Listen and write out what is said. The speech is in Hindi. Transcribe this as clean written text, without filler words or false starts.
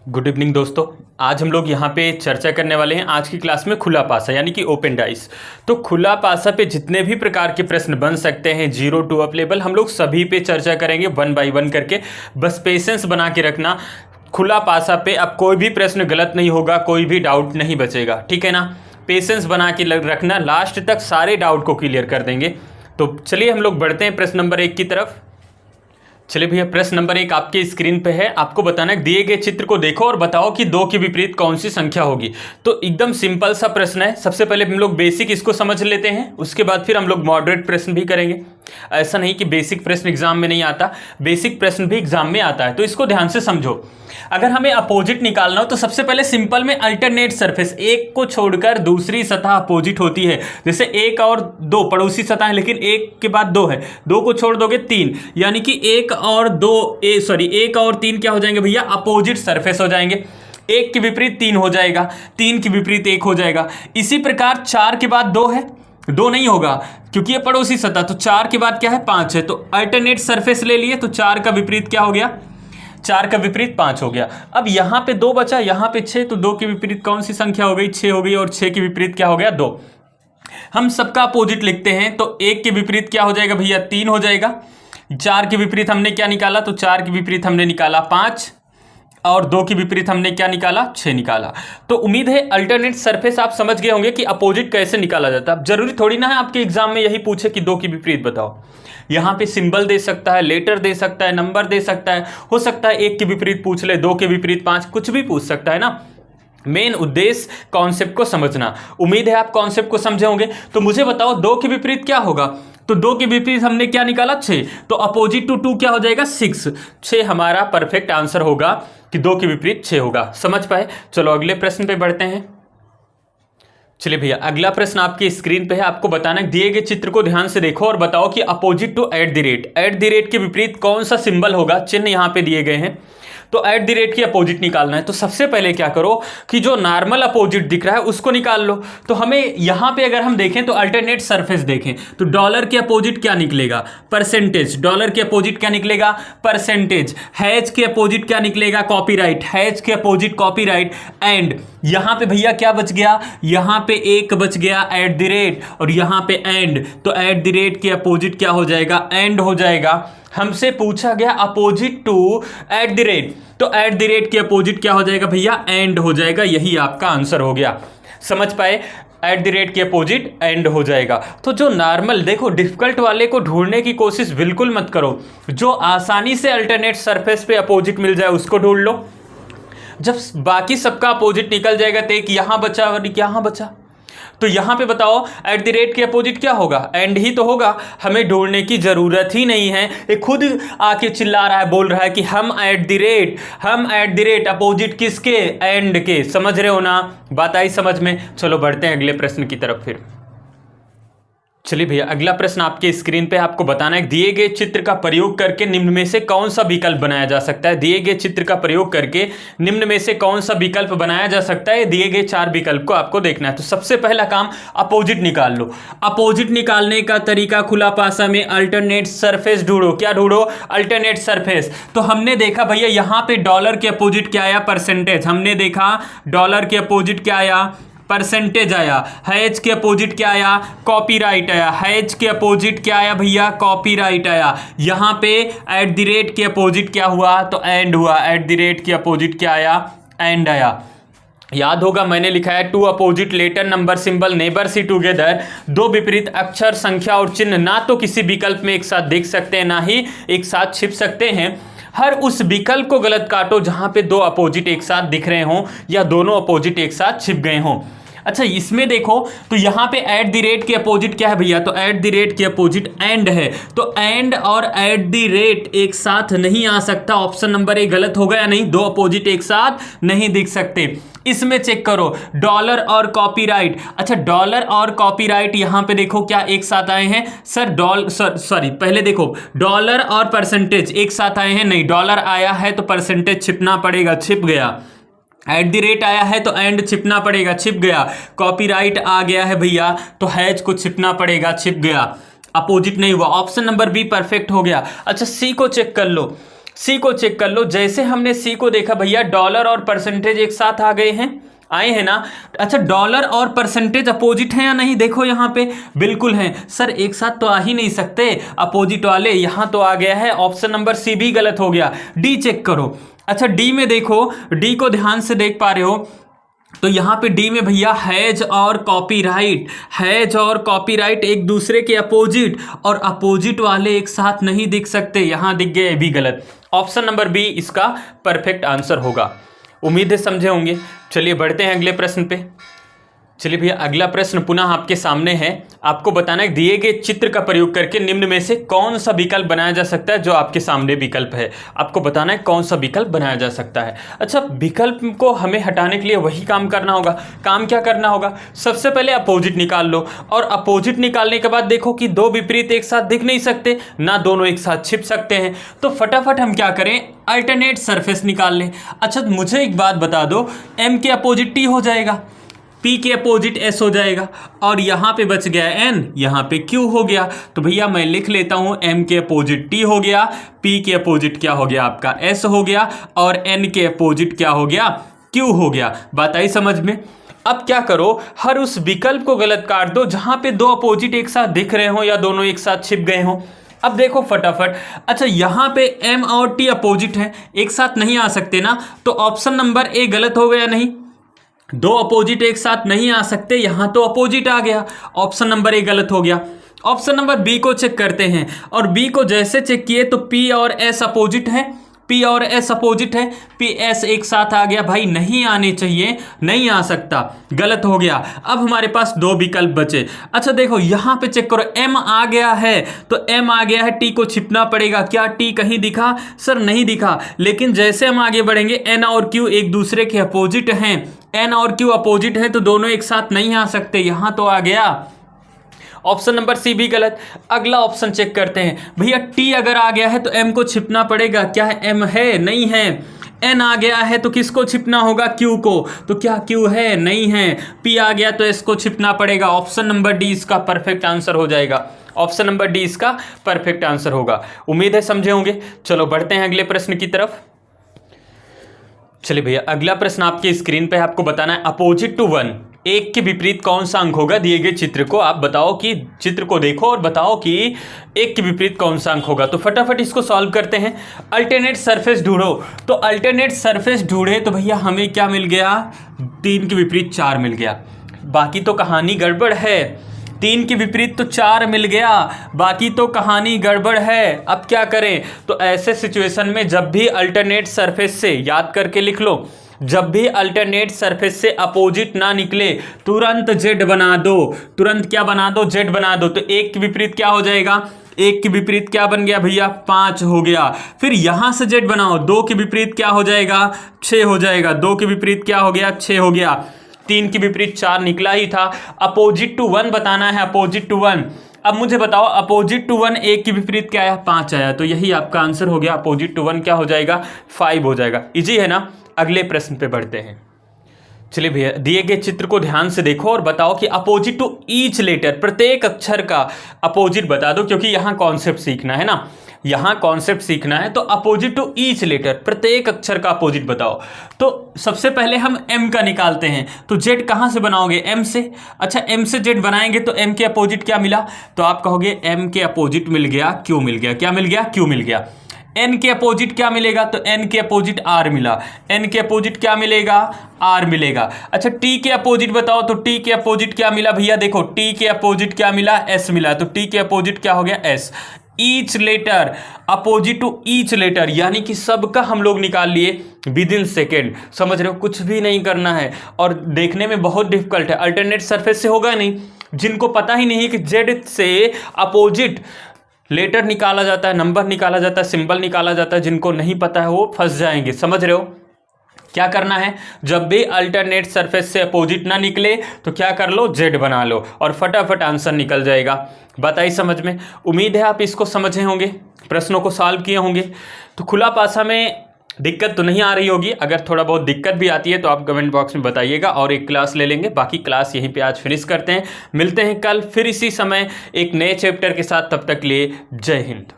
गुड इवनिंग दोस्तों। आज हम लोग यहाँ पे चर्चा करने वाले हैं आज की क्लास में खुला पासा यानी कि ओपन डाइस। तो खुला पासा पे जितने भी प्रकार के प्रश्न बन सकते हैं 0 to अप लेवल हम लोग सभी पे चर्चा करेंगे 1 by 1 करके। बस पेशेंस बना के रखना। खुला पासा पे अब कोई भी प्रश्न गलत नहीं होगा, कोई भी डाउट नहीं बचेगा, ठीक है ना। पेशेंस बना के रखना, लास्ट तक सारे डाउट को क्लियर कर देंगे। तो चलिए हम लोग बढ़ते हैं प्रश्न नंबर 1 की तरफ। चलिए भैया, प्रश्न नंबर 1 आपके स्क्रीन पे है। आपको बताना है दिए गए चित्र को देखो और बताओ कि 2 के विपरीत कौन सी संख्या होगी। तो एकदम सिंपल सा प्रश्न है। सबसे पहले हम लोग बेसिक इसको समझ लेते हैं, उसके बाद फिर हम लोग मॉडरेट प्रश्न भी करेंगे। ऐसा नहीं कि बेसिक प्रश्न एग्जाम में नहीं आता, बेसिक प्रश्न भी एग्जाम में आता है। तो इसको ध्यान से समझो। अगर हमें अपोजिट निकालना हो तो सबसे पहले सिंपल में अल्टरनेट सरफेस, एक को छोड़कर दूसरी सतह अपोजिट होती है। जैसे 1 और 2 पड़ोसी सतह है, लेकिन 1 के बाद 2 है, 2 को छोड़ दोगे 3, यानी कि 1 और 3 क्या हो जाएंगे भैया, अपोजिट सरफेस हो जाएंगे। 1 के विपरीत 3 हो जाएगा, 3 के विपरीत 1 हो जाएगा। इसी प्रकार 4 के बाद 2 है, 2 नहीं होगा क्योंकि ये पड़ोसी सतह, तो 4 के बाद क्या है, 5 है। तो अल्टरनेट सरफेस ले लिए, तो 4 का विपरीत क्या हो गया, 4 का विपरीत 5 हो गया। अब यहाँ पे 2 बचा, यहाँ पे 6, तो 2 के विपरीत कौन सी संख्या हो गई, 6 हो गई। और 6 के विपरीत क्या हो गया, 2। हम सबका अपोजिट लिखते हैं, तो 1 के विपरीत क्या हो जाएगा भैया, 3 हो जाएगा। 4 के विपरीत हमने क्या निकाला, तो 4 के विपरीत हमने निकाला 5, और 2 के विपरीत हमने क्या निकाला, 6 निकाला। तो उम्मीद है अल्टरनेट सरफेस आप समझ गए होंगे कि अपोजिट कैसे निकाला जाता है। अब जरूरी थोड़ी ना है आपके एग्जाम में यही पूछे कि 2 के विपरीत बताओ। यहाँ पे सिंबल दे सकता है, लेटर दे सकता है, नंबर दे सकता है, हो सकता है 1 के विपरीत पूछ ले, 2 के विपरीत 5, कुछ भी पूछ सकता है ना। मेन उद्देश्य कॉन्सेप्ट को समझना। उम्मीद है आप कॉन्सेप्ट को समझे होंगे। तो मुझे बताओ 2 के विपरीत क्या होगा, तो 2 के विपरीत हमने क्या निकाला, 6, तो अपोजिट टू 2 क्या हो जाएगा, 6। 6 हमारा परफेक्ट आंसर होगा कि 2 के विपरीत 6 होगा। समझ पाए। चलो अगले प्रश्न पे बढ़ते हैं। चलिए भैया, अगला प्रश्न आपकी स्क्रीन पे है। आपको बताना है दिए गए चित्र को ध्यान से देखो और बताओ कि opposite to at the rate के विपरीत कौन सा सिंबल होगा। चिन्ह यहां पे दिए गए हैं, तो एट द रेट की अपोजिट निकालना है। तो सबसे पहले क्या करो कि जो नॉर्मल अपोजिट दिख रहा है उसको निकाल लो। तो हमें यहां पे अगर हम देखें तो अल्टरनेट सरफेस देखें तो डॉलर के अपोजिट क्या निकलेगा, परसेंटेज। डॉलर के अपोजिट क्या निकलेगा, परसेंटेज। हैज के अपोजिट क्या निकलेगा, कॉपीराइट। हैज के अपोजिट कॉपीराइट। एंड यहां पे भैया क्या बच गया, यहां पे 1 बच गया एट द रेट, और यहां पे एंड। तो एट द रेट के अपोजिट क्या हो जाएगा, एंड हो जाएगा। हमसे पूछा गया opposite to at the rate, तो एट द रेट के अपोजिट क्या हो जाएगा भैया, एंड हो जाएगा। यही आपका आंसर हो गया। समझ पाए। एट द रेट के अपोजिट एंड हो जाएगा। तो जो नॉर्मल, देखो डिफिकल्ट वाले को ढूंढने की कोशिश बिल्कुल मत करो, जो आसानी से अल्टरनेट सरफेस पे अपोजिट मिल जाए उसको ढूंढ लो। जब बाकी सबका अपोजिट निकल जाएगा तो एक यहां बचा और यहां बचा, तो यहां पे बताओ एट द रेट के अपोजिट क्या होगा, एंड ही तो होगा। हमें ढूंढने की जरूरत ही नहीं है, ये खुद आके चिल्ला रहा है, बोल रहा है कि हम एट द रेट अपोजिट किसके, एंड के। समझ रहे हो ना, बात आई समझ में। चलो बढ़ते हैं अगले प्रश्न की तरफ फिर। चलिए भैया, अगला प्रश्न आपके स्क्रीन पे। आपको बताना है दिए गए चित्र का प्रयोग करके निम्न में से कौन सा विकल्प बनाया जा सकता है। दिए गए चित्र का प्रयोग करके निम्न में से कौन सा विकल्प बनाया जा सकता है। दिए गए 4 विकल्प को आपको देखना है। तो सबसे पहला काम अपोजिट निकाल लो। अपोजिट निकालने का तरीका खुला पासा में अल्टरनेट सरफेस ढूंढो। क्या ढूंढो, अल्टरनेट सरफेस। तो हमने देखा भैया यहां पे डॉलर के अपोजिट क्या आया, परसेंटेज। हमने देखा डॉलर के अपोजिट क्या आया, परसेंटेज आया। हैज के अपोजिट क्या आया, कॉपीराइट आया। हैज के अपोजिट क्या आया भैया, कॉपीराइट आया। यहां पे एट द रेट के अपोजिट क्या हुआ, तो एंड हुआ। एट द रेट के अपोजिट क्या आया, एंड आया। याद होगा मैंने लिखा है two opposite letter number symbol neighbour see together. 2 विपरीत अक्षर, संख्या और चिन्ह ना तो किसी विकल्प में एक साथ देख सकते हैं, ना ही एक साथ छिप सकते हैं। हर उस विकल्प को गलत काटो जहां पे 2 अपोजिट एक साथ दिख रहे हों या दोनों अपोजिट एक साथ छिप गए हों। अच्छा, इसमें देखो तो यहां पे एट द रेट के अपोजिट क्या है भैया, तो एट द रेट के अपोजिट एंड है। तो एंड और एट द रेट एक साथ नहीं आ सकता। ऑप्शन नंबर 1 गलत होगा या नहीं, 2 अपोजिट एक साथ नहीं दिख सकते। इसमें चेक करो डॉलर और कॉपीराइट। अच्छा, डॉलर और कॉपीराइट यहां पे देखो क्या एक साथ आए हैं सर, पहले देखो डॉलर और परसेंटेज एक साथ आए हैं, नहीं। डॉलर आया है तो परसेंटेज छिपना पड़ेगा, छिप गया। एट द रेट आया है तो एंड छिपना पड़ेगा, छिप गया। कॉपीराइट आ गया है भैया तो हैज को छिपना पड़ेगा, छिप गया। अपोजिट नहीं हुआ। ऑप्शन नंबर बी परफेक्ट हो गया। अच्छा, सी को चेक कर लो। सी को चेक कर लो। जैसे हमने सी को देखा भैया, डॉलर और परसेंटेज एक साथ आ गए हैं, आए हैं ना। अच्छा, डॉलर और परसेंटेज अपोजिट है या नहीं, देखो यहाँ पे बिल्कुल हैं। सर एक साथ तो आ ही नहीं सकते अपोजिट वाले, यहाँ तो आ गया है। ऑप्शन नंबर सी भी गलत हो गया। डी चेक करो। अच्छा, डी में देखो, डी को ध्यान से देख पा रहे हो तो यहाँ पे डी में भैया हैज और कॉपीराइट, हैज और कॉपीराइट एक दूसरे के अपोजिट, और अपोजिट वाले एक साथ नहीं दिख सकते, यहाँ दिख गए, भी गलत। ऑप्शन नंबर बी इसका परफेक्ट आंसर होगा। उम्मीद है समझे होंगे। चलिए बढ़ते हैं अगले प्रश्न पे। चलिए भैया, अगला प्रश्न पुनः आपके सामने है। आपको बताना है दिए गए चित्र का प्रयोग करके निम्न में से कौन सा विकल्प बनाया जा सकता है। जो आपके सामने विकल्प है, आपको बताना है कौन सा विकल्प बनाया जा सकता है। अच्छा, विकल्प को हमें हटाने के लिए वही काम करना होगा। काम क्या करना होगा, सबसे पहले अपोजिट निकाल लो, और अपोजिट निकालने के बाद देखो कि दो विपरीत एक साथ दिख नहीं सकते ना, दोनों एक साथ छिप सकते हैं। तो फटाफट हम क्या करें, अल्टरनेट सरफेस निकाल लें। अच्छा, मुझे एक बात बता दो, एम के अपोजिट टी हो जाएगा, P के अपोजिट S हो जाएगा, और यहाँ पे बच गया N, यहाँ पे Q हो गया। तो भैया मैं लिख लेता हूँ, M के अपोजिट T हो गया, P के अपोजिट क्या हो गया आपका S हो गया, और N के अपोजिट क्या हो गया, Q हो गया। बात आई समझ में। अब क्या करो, हर उस विकल्प को गलत काट दो जहाँ पे दो अपोजिट एक साथ दिख रहे हो या दोनों एक साथ छिप गए हो। अब देखो फटाफट। अच्छा, यहाँ पे M और T अपोजिट है, एक साथ नहीं आ सकते ना, तो ऑप्शन नंबर ए गलत हो गया। नहीं, दो अपोजिट एक साथ नहीं आ सकते, यहां तो अपोजिट आ गया, ऑप्शन नंबर ए गलत हो गया। ऑप्शन नंबर बी को चेक करते हैं, और बी को जैसे चेक किए तो पी और एस अपोजिट है, पी और एस अपोजिट है, पी एस एक साथ आ गया। भाई नहीं आने चाहिए, नहीं आ सकता, गलत हो गया। अब हमारे पास दो विकल्प बचे। अच्छा देखो यहाँ पे चेक करो, एम आ गया है, तो एम आ गया है, टी को छिपना पड़ेगा। क्या टी कहीं दिखा, सर नहीं दिखा। लेकिन जैसे हम आगे बढ़ेंगे, एन और क्यू एक दूसरे के अपोजिट हैं, एन और क्यू अपोजिट है तो दोनों एक साथ नहीं आ सकते, यहां तो आ गया। ऑप्शन नंबर सी भी गलत। अगला ऑप्शन चेक करते हैं भैया, टी अगर आ गया है तो एम को छिपना पड़ेगा। क्या है, एम है, नहीं है। एन आ गया है तो किसको छिपना होगा, क्यू को, तो क्या क्यू है, नहीं है। पी आ गया तो एस को छिपना पड़ेगा। ऑप्शन नंबर डी इसका परफेक्ट आंसर हो जाएगा। ऑप्शन नंबर डी इसका परफेक्ट आंसर होगा। उम्मीद है समझे होंगे। चलो बढ़ते हैं अगले प्रश्न की तरफ। चलिए भैया, अगला प्रश्न आपके स्क्रीन पे आपको बताना है अपोजिट टू वन, एक के विपरीत कौन सा अंक होगा। दिए गए चित्र को आप बताओ कि चित्र को देखो और बताओ कि एक के विपरीत कौन सा अंक होगा। तो फटाफट इसको सॉल्व करते हैं। अल्टरनेट सरफेस ढूंढो, तो अल्टरनेट सरफेस ढूंढे तो भैया हमें क्या मिल गया, 3 के विपरीत 4 मिल गया। बाकी तो कहानी गड़बड़ है, 3 के विपरीत तो 4 मिल गया, बाकी तो कहानी गड़बड़ है। अब क्या करें, तो ऐसे सिचुएशन में जब भी अल्टरनेट सरफेस से, याद करके लिख लो, जब भी अल्टरनेट सरफेस से अपोजिट ना निकले तुरंत जेड बना दो। तुरंत क्या बना दो, जेड बना दो। तो 1 के विपरीत क्या हो जाएगा, 1 के विपरीत क्या बन गया भैया, 5 हो गया। फिर यहां से जेड बनाओ, 2 के विपरीत क्या हो जाएगा, 6 हो जाएगा। 2 के विपरीत क्या हो गया, 6 हो गया। 3 के विपरीत 4 निकला ही था। अपोजिट टू 1 बताना है, अपोजिट टू 1। अब मुझे बताओ अपोजिट टू 1 1 के विपरीत क्या आया, 5 आया। तो यही आपका आंसर हो गया। अपोजिट टू 1 क्या हो जाएगा, 5 हो जाएगा। इजी है ना। अगले प्रश्न पे बढ़ते हैं। चलिए भैया, दिए गए चित्र को ध्यान से देखो और बताओ कि अपोजिट टू ईच लेटर, प्रत्येक अक्षर का अपोजिट बता दो, क्योंकि यहाँ कॉन्सेप्ट सीखना है ना, यहाँ कॉन्सेप्ट सीखना है। तो अपोजिट टू ईच लेटर, प्रत्येक अक्षर का अपोजिट बताओ। तो सबसे पहले हम एम का निकालते हैं। तो जेड कहाँ से बनाओगे, एम से। अच्छा, एम से जेड बनाएंगे तो एम के अपोजिट क्या मिला, तो आप कहोगे एम के अपोजिट मिल गया, क्यू मिल गया। क्या मिल गया, क्यू मिल गया। एन के अपोजिट क्या मिलेगा, तो एन के अपोजिट आर मिला। एन के अपोजिट क्या मिलेगा, आर मिलेगा। अच्छा, टी के अपोजिट बताओ, तो टी के अपोजिट क्या मिला भैया, देखो टी के अपोजिट क्या मिला, एस मिला। तो टी के अपोजिट क्या हो गया, S. Each letter, opposite to each letter, यानी कि सबका हम लोग निकाल लिए विद इन सेकेंड। समझ रहे हो, कुछ भी नहीं करना है और देखने में बहुत डिफिकल्ट है। अल्टरनेट सरफेस से होगा नहीं। जिनको पता ही नहीं कि जेड से अपोजिट लेटर निकाला जाता है, नंबर निकाला जाता है, सिंबल निकाला जाता है, जिनको नहीं पता है वो फंस जाएंगे। समझ रहे हो, क्या करना है, जब भी अल्टरनेट सरफेस से अपोजिट ना निकले तो क्या कर लो, जेड बना लो और फटाफट आंसर निकल जाएगा। बात आई समझ में। उम्मीद है आप इसको समझे होंगे, प्रश्नों को सॉल्व किए होंगे। तो खुला पासा में दिक्कत तो नहीं आ रही होगी। अगर थोड़ा बहुत दिक्कत भी आती है तो आप कमेंट बॉक्स में बताइएगा और एक क्लास ले लेंगे। बाकी क्लास यहीं पे आज फिनिश करते हैं। मिलते हैं कल फिर इसी समय एक नए चैप्टर के साथ। तब तक के लिए जय हिंद।